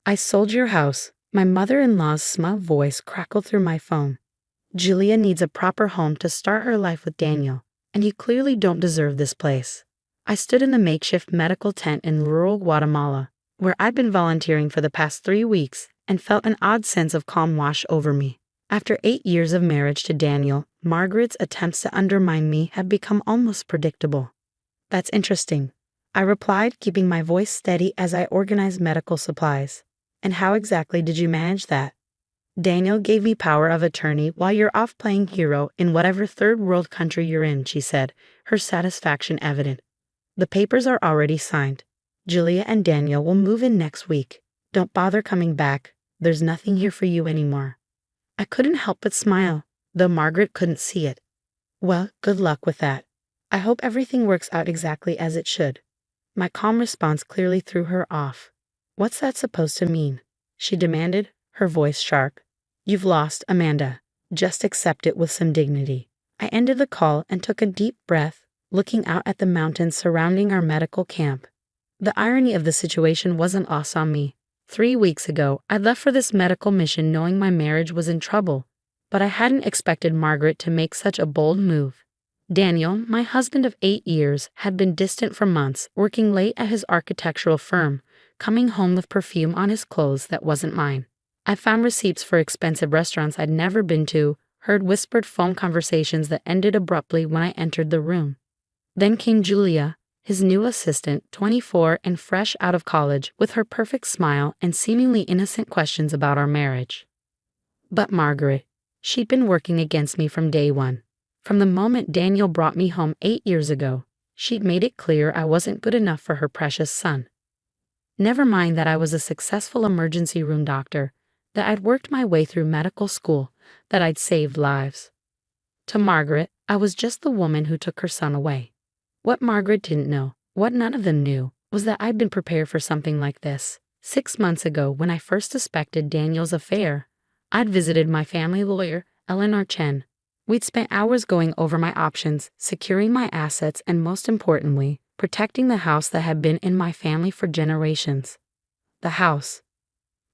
I sold your house. My mother-in-law's smug voice crackled through my phone. Julia needs a proper home to start her life with Daniel, and you clearly don't deserve this place. I stood in the makeshift medical tent in rural Guatemala, where I'd been volunteering for the past 3 weeks, and felt an odd sense of calm wash over me. After 8 years of marriage to Daniel, Margaret's attempts to undermine me have become almost predictable. That's interesting, I replied, keeping my voice steady as I organized medical supplies. And how exactly did you manage that? Daniel gave me power of attorney while you're off playing hero in whatever third world country you're in, she said, her satisfaction evident. The papers are already signed. Julia and Daniel will move in next week. Don't bother coming back. There's nothing here for you anymore. I couldn't help but smile, though Margaret couldn't see it. Well, good luck with that. I hope everything works out exactly as it should. My calm response clearly threw her off. What's that supposed to mean? She demanded, her voice sharp. You've lost, Amanda. Just accept it with some dignity. I ended the call and took a deep breath, looking out at the mountains surrounding our medical camp. The irony of the situation wasn't lost on me. 3 weeks ago, I left for this medical mission knowing my marriage was in trouble, but I hadn't expected Margaret to make such a bold move. Daniel, my husband of 8 years, had been distant for months, working late at his architectural firm, coming home with perfume on his clothes that wasn't mine. I found receipts for expensive restaurants I'd never been to, heard whispered phone conversations that ended abruptly when I entered the room. Then came Julia, his new assistant, 24 and fresh out of college, with her perfect smile and seemingly innocent questions about our marriage. But Margaret, she'd been working against me from day one. From the moment Daniel brought me home 8 years ago, she'd made it clear I wasn't good enough for her precious son. Never mind that I was a successful emergency room doctor, that I'd worked my way through medical school, that I'd saved lives. To Margaret, I was just the woman who took her son away. What Margaret didn't know, what none of them knew, was that I'd been prepared for something like this. 6 months ago, when I first suspected Daniel's affair, I'd visited my family lawyer, Eleanor Chen. We'd spent hours going over my options, securing my assets, and most importantly, protecting the house that had been in my family for generations. The house.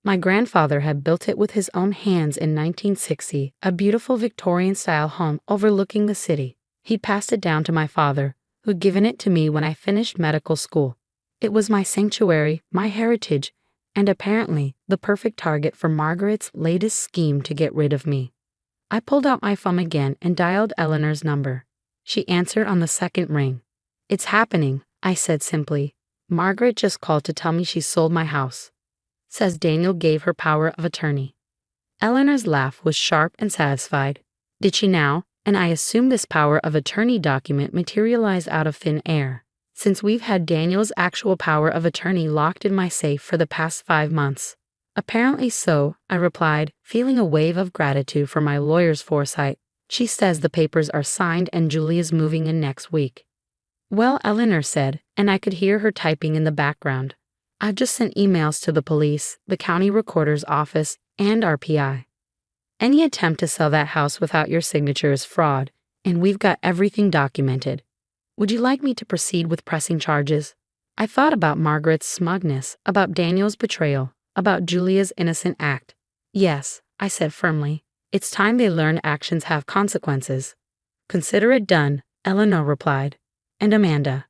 My grandfather had built it with his own hands in 1960, a beautiful Victorian-style home overlooking the city. He'd passed it down to my father, who'd given it to me when I finished medical school. It was my sanctuary, my heritage, and apparently the perfect target for Margaret's latest scheme to get rid of me. I pulled out my phone again and dialed Eleanor's number. She answered on the second ring. It's happening, I said simply. Margaret just called to tell me she sold my house. Says Daniel gave her power of attorney. Eleanor's laugh was sharp and satisfied. Did she now? And I assume this power of attorney document materialized out of thin air, since we've had Daniel's actual power of attorney locked in my safe for the past 5 months. Apparently so, I replied, feeling a wave of gratitude for my lawyer's foresight. She says the papers are signed and Julia's moving in next week. Well, Eleanor said, and I could hear her typing in the background. I've just sent emails to the police, the county recorder's office, and RPI. Any attempt to sell that house without your signature is fraud, and we've got everything documented. Would you like me to proceed with pressing charges? I thought about Margaret's smugness, about Daniel's betrayal, about Julia's innocent act. Yes, I said firmly. It's time they learned actions have consequences. Consider it done, Eleanor replied. And Amanda.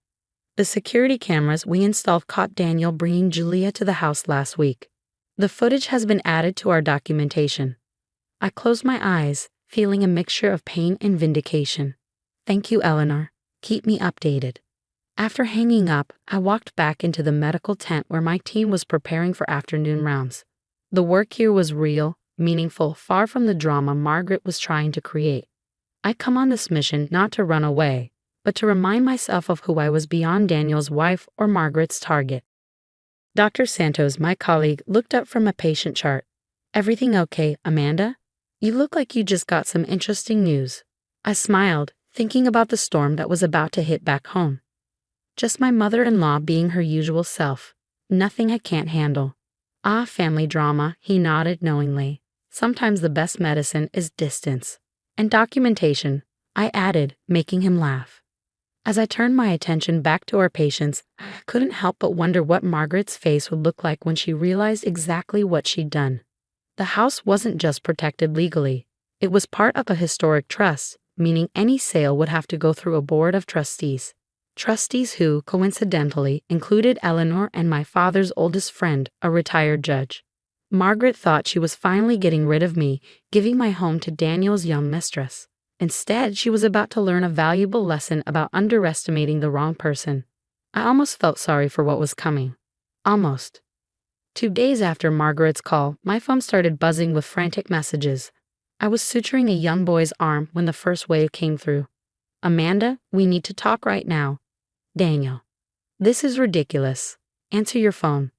The security cameras we installed caught Daniel bringing Julia to the house last week. The footage has been added to our documentation. I closed my eyes, feeling a mixture of pain and vindication. Thank you, Eleanor. Keep me updated. After hanging up, I walked back into the medical tent where my team was preparing for afternoon rounds. The work here was real, meaningful, far from the drama Margaret was trying to create. I come on this mission not to run away, but to remind myself of who I was beyond Daniel's wife or Margaret's target. Dr. Santos, my colleague, looked up from a patient chart. Everything okay, Amanda? You look like you just got some interesting news. I smiled, thinking about the storm that was about to hit back home. Just my mother-in-law being her usual self. Nothing I can't handle. Ah, family drama, he nodded knowingly. Sometimes the best medicine is distance. And documentation, I added, making him laugh. As I turned my attention back to our patients, I couldn't help but wonder what Margaret's face would look like when she realized exactly what she'd done. The house wasn't just protected legally, it was part of a historic trust, meaning any sale would have to go through a board of trustees. Trustees who, coincidentally, included Eleanor and my father's oldest friend, a retired judge. Margaret thought she was finally getting rid of me, giving my home to Daniel's young mistress. Instead, she was about to learn a valuable lesson about underestimating the wrong person. I almost felt sorry for what was coming. Almost. 2 days after Margaret's call, my phone started buzzing with frantic messages. I was suturing a young boy's arm when the first wave came through. Amanda, we need to talk right now. Daniel. This is ridiculous. Answer your phone.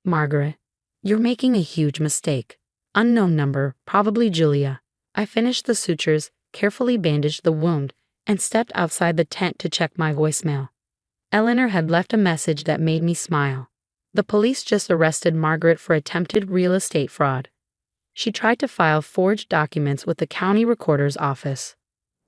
Margaret. You're making a huge mistake. Unknown number, probably Julia. I finished the sutures, carefully bandaged the wound, and stepped outside the tent to check my voicemail. Eleanor had left a message that made me smile. The police just arrested Margaret for attempted real estate fraud. She tried to file forged documents with the county recorder's office.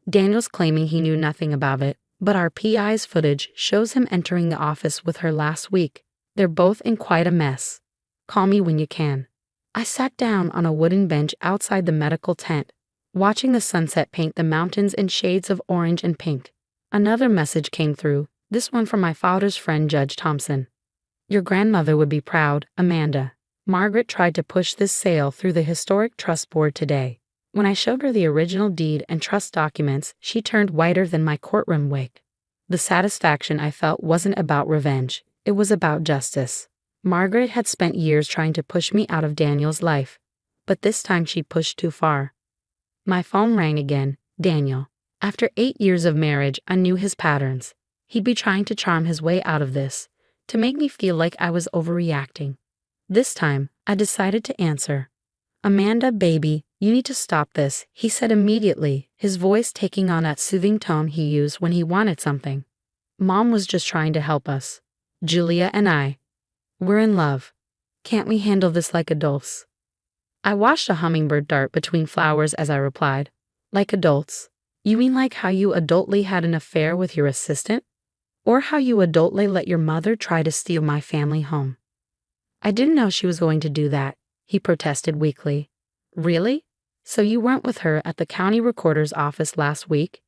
Daniel's claiming he knew nothing about it, but our PI's footage shows him entering the office with her last week. They're both in quite a mess. Call me when you can. I sat down on a wooden bench outside the medical tent, watching the sunset paint the mountains in shades of orange and pink. Another message came through, this one from my father's friend Judge Thompson. Your grandmother would be proud, Amanda. Margaret tried to push this sale through the historic trust board today. When I showed her the original deed and trust documents, she turned whiter than my courtroom wig. The satisfaction I felt wasn't about revenge, it was about justice. Margaret had spent years trying to push me out of Daniel's life, but this time she pushed too far. My phone rang again. Daniel. After 8 years of marriage, I knew his patterns. He'd be trying to charm his way out of this, to make me feel like I was overreacting. This time, I decided to answer. Amanda, baby, you need to stop this, he said immediately, his voice taking on that soothing tone he used when he wanted something. Mom was just trying to help us. Julia and I. We're in love. Can't we handle this like adults? I watched a hummingbird dart between flowers as I replied. Like adults? You mean like how you adultly had an affair with your assistant? Or how you adultly let your mother try to steal my family home? I didn't know she was going to do that, he protested weakly. Really? So you weren't with her at the county recorder's office last week?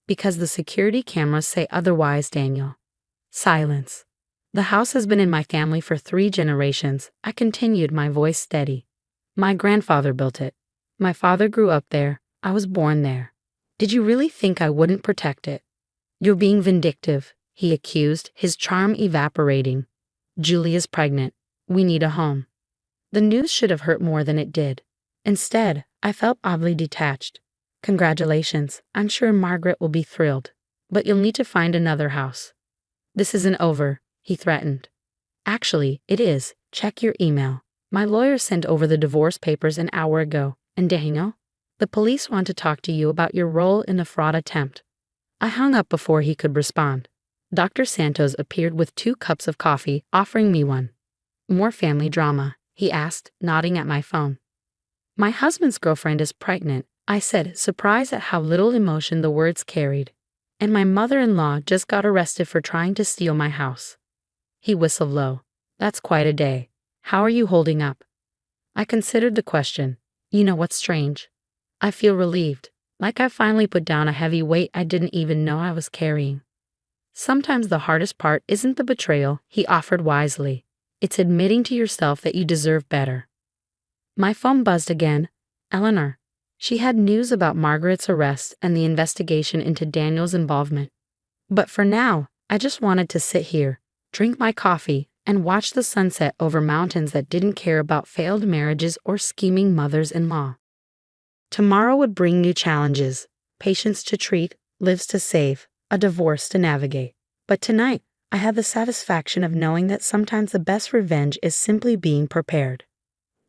Because the security cameras say otherwise, Daniel. Silence. The house has been in my family for 3 generations, I continued, my voice steady. My grandfather built it. My father grew up there. I was born there. Did you really think I wouldn't protect it? You're being vindictive, he accused, his charm evaporating. Julia's pregnant. We need a home. The news should have hurt more than it did. Instead, I felt oddly detached. Congratulations, I'm sure Margaret will be thrilled. But you'll need to find another house. This isn't over, he threatened. Actually, it is. Check your email. My lawyer sent over the divorce papers an hour ago. And Daniel, the police want to talk to you about your role in the fraud attempt. I hung up before he could respond. Dr. Santos appeared with 2 cups of coffee, offering me one. More family drama, he asked, nodding at my phone. My husband's girlfriend is pregnant, I said, surprised at how little emotion the words carried. And my mother-in-law just got arrested for trying to steal my house. He whistled low. That's quite a day. How are you holding up? I considered the question. You know what's strange? I feel relieved, like I finally put down a heavy weight I didn't even know I was carrying. Sometimes the hardest part isn't the betrayal, he offered wisely. It's admitting to yourself that you deserve better. My phone buzzed again. Eleanor. She had news about Margaret's arrest and the investigation into Daniel's involvement. But for now, I just wanted to sit here, drink my coffee, and watch the sunset over mountains that didn't care about failed marriages or scheming mothers-in-law. Tomorrow would bring new challenges, patients to treat, lives to save, a divorce to navigate. But tonight, I had the satisfaction of knowing that sometimes the best revenge is simply being prepared.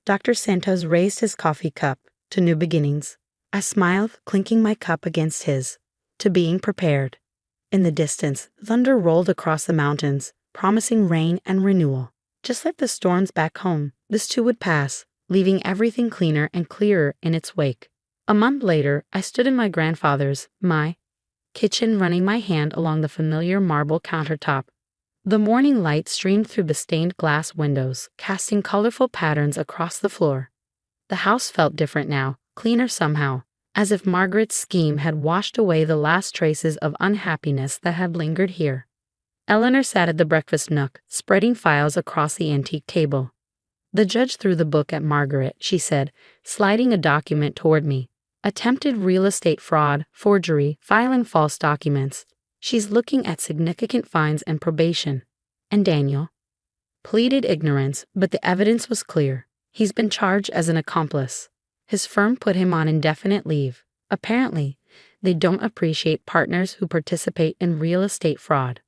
Dr. Santos raised his coffee cup to new beginnings. I smiled, clinking my cup against his. To being prepared. In the distance, thunder rolled across the mountains, promising rain and renewal. Just like the storms back home, this too would pass, leaving everything cleaner and clearer in its wake. A month later, I stood in my grandfather's, kitchen, running my hand along the familiar marble countertop. The morning light streamed through the stained glass windows, casting colorful patterns across the floor. The house felt different now, cleaner somehow, as if Margaret's scheme had washed away the last traces of unhappiness that had lingered here. Eleanor sat at the breakfast nook, spreading files across the antique table. "The judge threw the book at Margaret," she said, sliding a document toward me. "Attempted real estate fraud, forgery, filing false documents. She's looking at significant fines and probation." "And Daniel?" "Pleaded ignorance, but the evidence was clear. He's been charged as an accomplice. His firm put him on indefinite leave. Apparently, they don't appreciate partners who participate in real estate fraud."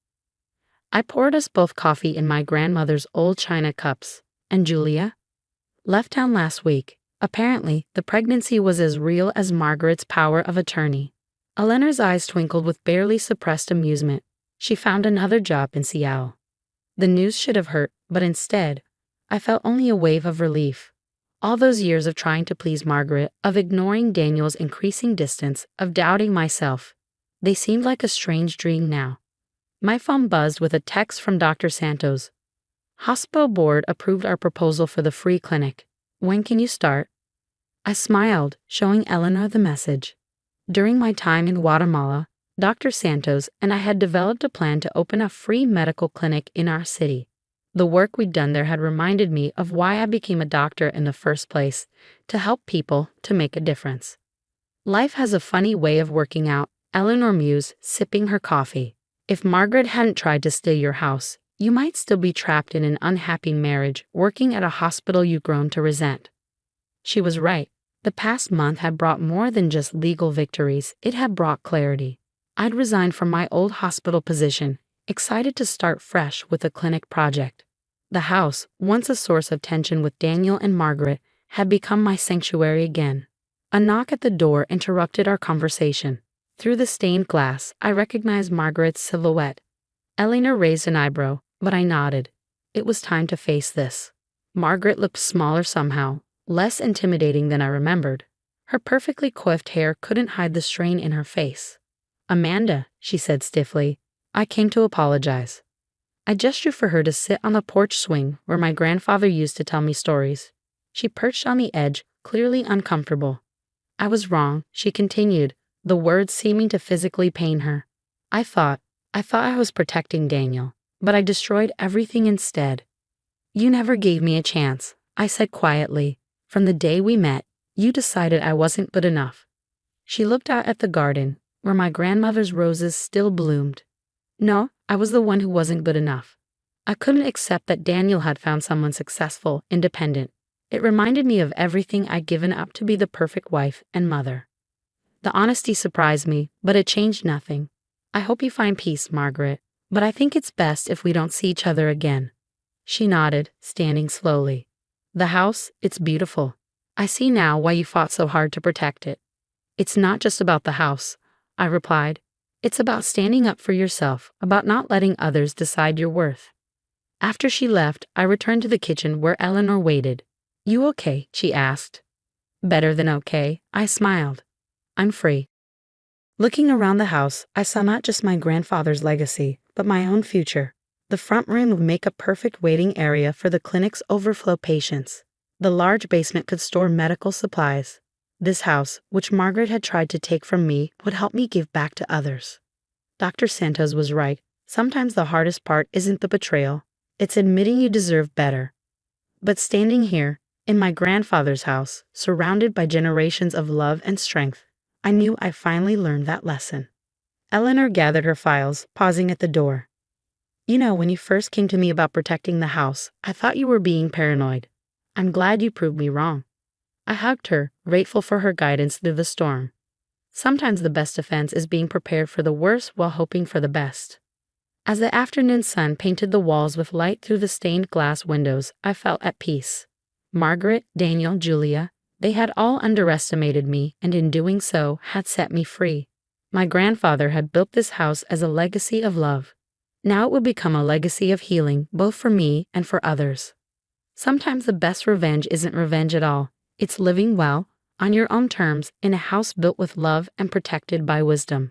I poured us both coffee in my grandmother's old china cups. "And Julia?" "Left town last week. Apparently, the pregnancy was as real as Margaret's power of attorney." Eleanor's eyes twinkled with barely suppressed amusement. "She found another job in Seattle." The news should have hurt, but instead, I felt only a wave of relief. All those years of trying to please Margaret, of ignoring Daniel's increasing distance, of doubting myself, they seemed like a strange dream now. My phone buzzed with a text from Dr. Santos. "Hospital board approved our proposal for the free clinic. When can you start?" I smiled, showing Eleanor the message. During my time in Guatemala, Dr. Santos and I had developed a plan to open a free medical clinic in our city. The work we'd done there had reminded me of why I became a doctor in the first place, to help people, to make a difference. "Life has a funny way of working out," Eleanor mused, sipping her coffee. "If Margaret hadn't tried to steal your house, you might still be trapped in an unhappy marriage, working at a hospital you've grown to resent." She was right. The past month had brought more than just legal victories, it had brought clarity. I'd resigned from my old hospital position, excited to start fresh with a clinic project. The house, once a source of tension with Daniel and Margaret, had become my sanctuary again. A knock at the door interrupted our conversation. Through the stained glass, I recognized Margaret's silhouette. Eleanor raised an eyebrow, but I nodded. It was time to face this. Margaret looked smaller somehow, less intimidating than I remembered. Her perfectly coiffed hair couldn't hide the strain in her face. "Amanda," she said stiffly, "I came to apologize." I gestured for her to sit on the porch swing where my grandfather used to tell me stories. She perched on the edge, clearly uncomfortable. "I was wrong," she continued, the words seeming to physically pain her. I thought I was protecting Daniel, but I destroyed everything instead." "You never gave me a chance," I said quietly. "From the day we met, you decided I wasn't good enough." She looked out at the garden, where my grandmother's roses still bloomed. "No, I was the one who wasn't good enough. I couldn't accept that Daniel had found someone successful, independent. It reminded me of everything I'd given up to be the perfect wife and mother." The honesty surprised me, but it changed nothing. "I hope you find peace, Margaret, but I think it's best if we don't see each other again." She nodded, standing slowly. "The house, it's beautiful. I see now why you fought so hard to protect it." "It's not just about the house," I replied. "It's about standing up for yourself, about not letting others decide your worth." After she left, I returned to the kitchen where Eleanor waited. "You okay?" she asked. "Better than okay," I smiled. "I'm free." Looking around the house, I saw not just my grandfather's legacy, but my own future. The front room would make a perfect waiting area for the clinic's overflow patients. The large basement could store medical supplies. This house, which Margaret had tried to take from me, would help me give back to others. Dr. Santos was right. Sometimes the hardest part isn't the betrayal. It's admitting you deserve better. But standing here, in my grandfather's house, surrounded by generations of love and strength, I knew I finally learned that lesson. Eleanor gathered her files, pausing at the door. "You know, when you first came to me about protecting the house, I thought you were being paranoid. I'm glad you proved me wrong." I hugged her, grateful for her guidance through the storm. Sometimes the best defense is being prepared for the worst while hoping for the best. As the afternoon sun painted the walls with light through the stained glass windows, I felt at peace. Margaret, Daniel, Julia, they had all underestimated me, and in doing so, had set me free. My grandfather had built this house as a legacy of love. Now it would become a legacy of healing, both for me and for others. Sometimes the best revenge isn't revenge at all. It's living well, on your own terms, in a house built with love and protected by wisdom.